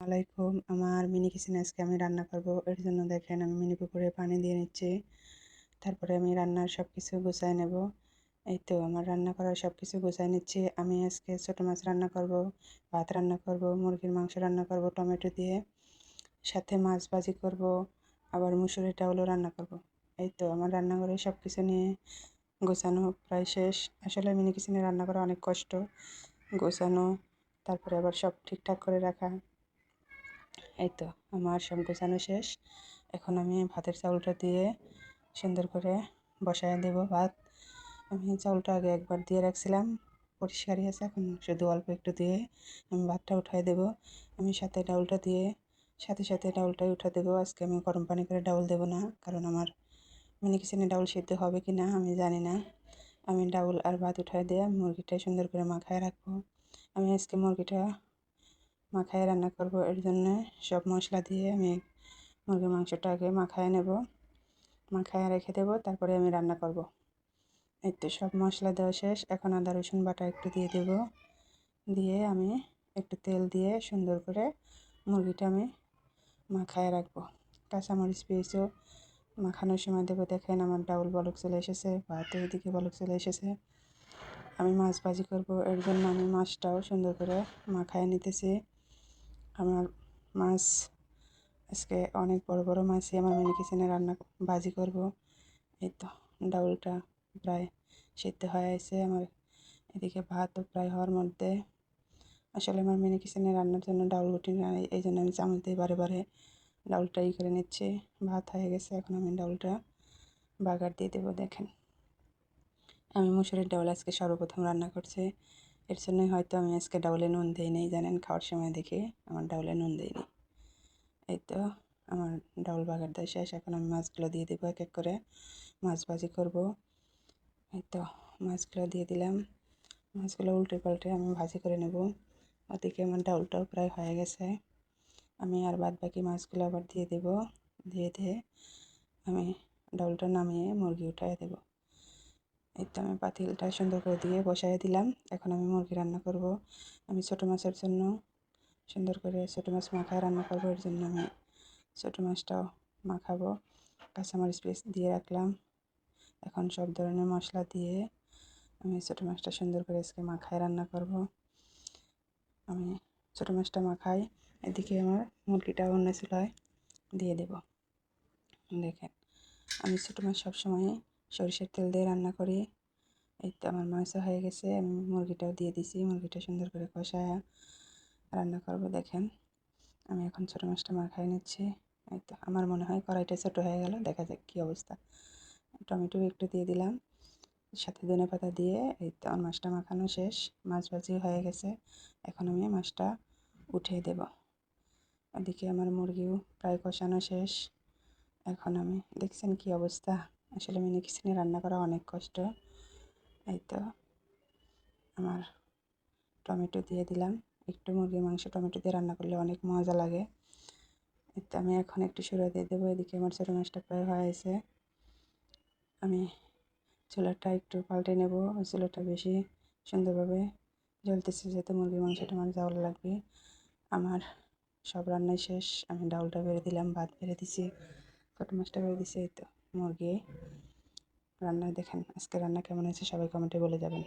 আলাইকুম, আমার মিনি কিচেনে আজকে আমি রান্না করব। এর জন্য দেখেন আমি মিনি পুকুরে পানি দিয়ে নিচ্ছি। তারপরে আমি রান্নার সব কিছু গুছাই নেব। এই তো আমার রান্না করার সব কিছু গুছাই নিচ্ছি। আমি আজকে ছোটো মাছ রান্না করব, ভাত রান্না করব, মুরগির মাংস রান্না করব টমেটো দিয়ে, সাথে মাছ ভাজি করব, আবার মুসুরির ডাউলও রান্না করব। এই তো আমার রান্নাঘরে সব কিছু নিয়ে গোছানো প্রায় শেষ। আসলে মিনি কিচেনে রান্না করা অনেক কষ্ট, গোছানো, তারপরে আবার সব ঠিকঠাক করে রাখা। এই তো আমার সব গোছানো শেষ। এখন আমি ভাতের চাউলটা দিয়ে সুন্দর করে বসায় দেব ভাত। আমি চাউলটা আগে একবার দিয়ে রাখছিলাম, পরিষ্কারই আছে, এখন শুধু অল্প একটু দিয়ে আমি ভাতটা উঠাই দেব। আমি সাথে ডাউলটা দিয়ে সাথে ডাউলটাই উঠা দেবো। আজকে আমি গরম পানি করে ডাউল দেবো না, কারণ আমার মিনি কিচেনে ডাউল সিদ্ধ হবে কি না আমি জানি না। আমি ডাউল আর ভাত উঠাই দিয়ে মুরগিটা সুন্দর করে মাখায় রাখবো। আমি আজকে মুরগিটা মাখায় রান্না করব। এর জন্য সব মশলা দিয়ে আমি মুরগির মাংসটা আগে মাখায় নেব, মাখায় রেখে দেবো, তারপরে আমি রান্না করব। এই তো সব মশলা দেওয়া শেষ। এখন আদা রসুন বাটা একটু দিয়ে দেব, দিয়ে আমি একটু তেল দিয়ে সুন্দর করে মুরগিটা আমি মাখায় রাখবো। কাঁচামরিচ পেঁয়াজও মাখানোর সময় দেবো। দেখেন আমার ডাউল বলক চলে এসেছে, ভাত এদিকে বলক চলে এসেছে। আমি মাছ ভাজি করব, এর জন্য আমি মাছটাও সুন্দর করে মাখায় নিতেছি। আমার মাছ আজকে অনেক বড় বড় মাছই আমার মিনি কিচেনে রান্না ভাজি করব। এই তো ডাউলটা প্রায় সিদ্ধ হয়ে আছে আমার, এদিকে ভাতও প্রায় হওয়ার মধ্যে। আসলে আমার মিনি কিচেনে রান্নার জন্য ডাউল গুটি না, এই জন্য আমি চামচ দিয়ে বারে বারে ডাউলটা করে নিচ্ছি। ভাত হয়ে গেছে, এখন আমি ডাউলটা বাগার দিয়ে দেবো। দেখেন আমি মুসুরির ডাউল আজকে সর্বপ্রথম রান্না করছি, এর জন্যই হয়তো আমি আজকে ডাউলে নুন দিই নেই। জানেন, খাওয়ার সময় দেখি আমার ডাউলে নুন দিইনি। এই তো আমার ডাউল বাগার দেওয়া শেষ। এখন আমি মাছগুলো দিয়ে দেবো এক এক করে, মাছ ভাজি করব। এই তো মাছগুলো দিয়ে দিলাম, মাছগুলো উল্টে পাল্টে আমি ভাজি করে নেব। ওদিকে আমার ডাউলটাও প্রায় হয়ে গেছে। আমি আর বাদ বাকি মাছগুলো আবার দিয়ে দেব, দিয়ে আমি ডাউলটা নামিয়ে মুরগি উঠাই দেব। এই তো আমি পাতিলটা সুন্দর করে দিয়ে বসাই দিলাম। এখন আমি মুরগি রান্না করব। আমি ছোটো মাছের জন্য সুন্দর করে ছোটো মাছ মাখায় রান্না করব, এর জন্য আমি ছোটো মাছটাও মাখাবো। কাঁচামরিচ পেস্ট দিয়ে রাখলাম। এখন সব ধরনের মশলা দিয়ে আমি ছোটো মাছটা সুন্দর করে আজকে মাখায় রান্না করব। আমি ছোটো মাছটা মাখাই, এদিকে আমার মুরগিটা অন্য চুলায় দিয়ে দেব। দেখেন আমি ছোটো মাছ সবসময় সরিষার তেল দিয়ে রান্না করি। এই তো আমার মাছ হয়ে গেছে, আমি মুরগিটাও দিয়ে দিছি। মুরগিটা সুন্দর করে কষায় রান্না করব। দেখেন আমি এখন ছোটো মাছটা মাখাই নিচ্ছি। এই তো আমার মনে হয় কড়াইটা ছোটো হয়ে গেল, দেখা যাক কী অবস্থা। টমেটো একটু দিয়ে দিলাম, সাথে ধনেপাতা দিয়ে। এই তো আমার মাছটা মাখানো শেষ, মাছ ভাজি হয়ে গেছে। এখন আমি মাছটা উঠিয়ে দেব। এদিকে আমার মুরগিও প্রায় কষানো শেষ। এখন আমি দেখছেন কী অবস্থা। আসলে মিনি কিচেনে রান্না করা অনেক কষ্ট। এই তো আমার টমেটো দিয়ে দিলাম, একটু মুরগির মাংস টমেটো দিয়ে রান্না করলে অনেক মজা লাগে। এতে আমি এখন একটু সুরা দিয়ে দেবো। এদিকে আমার ছোটো মাছটা প্রায় হয়েছে। আমি চুলাটা একটু পাল্টে নেব, চুলাটা বেশি সুন্দরভাবে জ্বলতেছে, যাতে মুরগির মাংসটা আমার জাল লাগবে। আমার সব রান্নাই শেষ। আমি ডাউলটা বেড়ে দিলাম, ভাত বেড়ে দিছি, ছোটো মাছটা বেড়ে দিছি। এই তো মুরগি রান্না। দেখেন আজকে রান্না কেমন হয়েছে সবাই কমেন্টে বলে যাবেন।